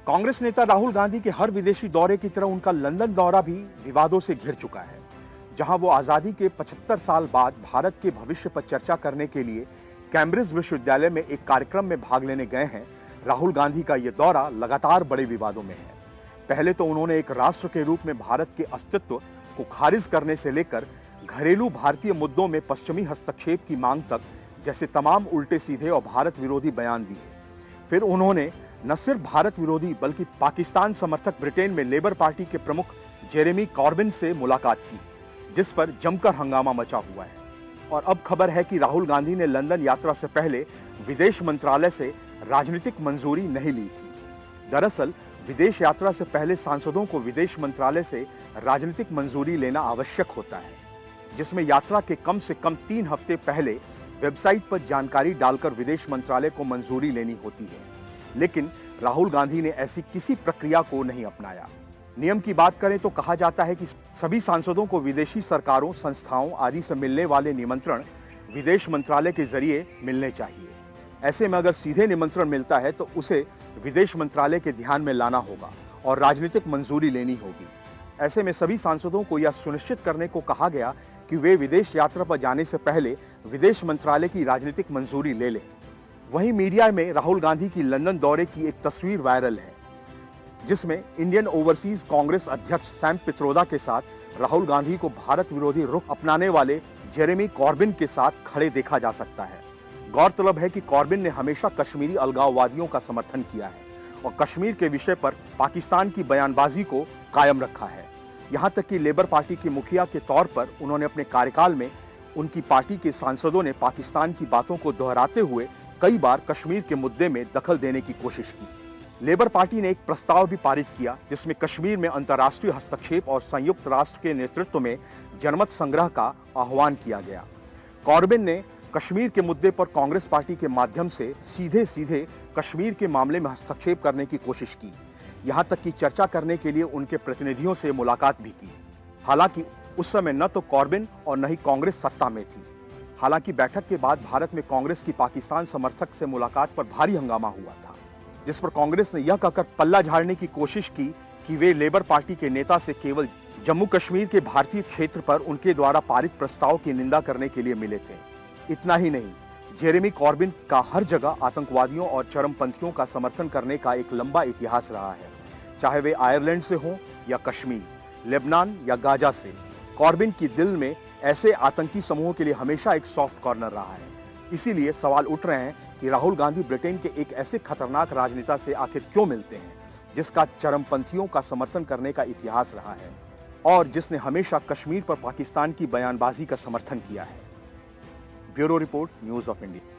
कांग्रेस नेता राहुल गांधी के हर विदेशी दौरे की तरह उनका लंदन दौरा भी विवादों से घिर चुका है, जहां वो आजादी के 75 साल बाद भारत के भविष्य पर चर्चा करने के लिए कैम्ब्रिज विश्वविद्यालय में एक कार्यक्रम में भाग लेने गए हैं। राहुल गांधी का यह दौरा लगातार बड़े विवादों में है। पहले तो उन्होंने एक राष्ट्र के रूप में भारत के अस्तित्व को खारिज करने से लेकर घरेलू भारतीय मुद्दों में पश्चिमी हस्तक्षेप की मांग तक जैसे तमाम उल्टे सीधे और भारत विरोधी बयान दिए। फिर उन्होंने न सिर्फ भारत विरोधी बल्कि पाकिस्तान समर्थक ब्रिटेन में लेबर पार्टी के प्रमुख जेरेमी कॉर्बिन से मुलाकात की, जिस पर जमकर हंगामा मचा हुआ है। और अब खबर है कि राहुल गांधी ने लंदन यात्रा से पहले विदेश मंत्रालय से राजनीतिक मंजूरी नहीं ली थी। दरअसल विदेश यात्रा से पहले सांसदों को विदेश मंत्रालय से राजनीतिक मंजूरी लेना आवश्यक होता है, जिसमें यात्रा के कम से कम 3 हफ्ते पहले वेबसाइट पर जानकारी डालकर विदेश मंत्रालय को मंजूरी लेनी होती है। लेकिन राहुल गांधी ने ऐसी किसी प्रक्रिया को नहीं अपनाया। नियम की बात करें तो कहा जाता है कि सभी सांसदों को विदेशी सरकारों, संस्थाओं आदि से मिलने वाले निमंत्रण विदेश मंत्रालय के जरिए मिलने चाहिए। ऐसे में अगर सीधे निमंत्रण मिलता है तो उसे विदेश मंत्रालय के ध्यान में लाना होगा और राजनीतिक मंजूरी लेनी होगी। ऐसे में सभी सांसदों को यह सुनिश्चित करने को कहा गया कि वे विदेश यात्रा पर जाने से पहले विदेश मंत्रालय की राजनीतिक मंजूरी ले लें। वहीं मीडिया में राहुल गांधी की लंदन दौरे की एक तस्वीर वायरल है, जिसमें इंडियन ओवरसीज कांग्रेस अध्यक्ष सैम पित्रोदा के साथ राहुल गांधी को भारत विरोधी रुख अपनाने वाले जेरेमी कॉर्बिन के साथ खड़े देखा जा सकता है। गौरतलब है कि कॉर्बिन ने हमेशा कश्मीरी अलगाववादियों का समर्थन किया है और कश्मीर के विषय पर पाकिस्तान की बयानबाजी को कायम रखा है। यहाँ तक कि लेबर पार्टी के मुखिया के तौर पर उन्होंने अपने कार्यकाल में उनकी पार्टी के सांसदों ने पाकिस्तान की बातों को दोहराते हुए कई बार कश्मीर के मुद्दे में दखल देने की कोशिश की। लेबर पार्टी ने एक प्रस्ताव भी पारित किया, जिसमें कश्मीर में अंतर्राष्ट्रीय हस्तक्षेप और संयुक्त राष्ट्र के नेतृत्व में जनमत संग्रह का आह्वान किया गया। कॉर्बिन ने कश्मीर के मुद्दे पर कांग्रेस पार्टी के माध्यम से सीधे कश्मीर के मामले में हस्तक्षेप करने की कोशिश की। यहाँ तक कि चर्चा करने के लिए उनके प्रतिनिधियों से मुलाकात भी की। हालांकि उस समय न तो कॉर्बिन और न ही कांग्रेस सत्ता में थी। हालांकि बैठक के बाद भारत में कांग्रेस की पाकिस्तान समर्थक से मुलाकात पर भारी हंगामा हुआ था, जिस पर कांग्रेस ने यह कहकर पल्ला झाड़ने की कोशिश की कि वे लेबर पार्टी के नेता से केवल जम्मू कश्मीर के भारतीय क्षेत्र पर उनके द्वारा पारित प्रस्ताव की निंदा करने के लिए मिले थे। इतना ही नहीं, जेरेमी कॉर्बिन का हर जगह आतंकवादियों और चरमपंथियों का समर्थन करने का एक लंबा इतिहास रहा है, चाहे वे आयरलैंड से हों या कश्मीर, लेबनान या गाजा से। कॉर्बिन की दिल में ऐसे आतंकी समूहों के लिए हमेशा एक सॉफ्ट कॉर्नर रहा है। इसीलिए सवाल उठ रहे हैं कि राहुल गांधी ब्रिटेन के एक ऐसे खतरनाक राजनेता से आखिर क्यों मिलते हैं, जिसका चरमपंथियों का समर्थन करने का इतिहास रहा है और जिसने हमेशा कश्मीर पर पाकिस्तान की बयानबाजी का समर्थन किया है। Bureau report, news of India.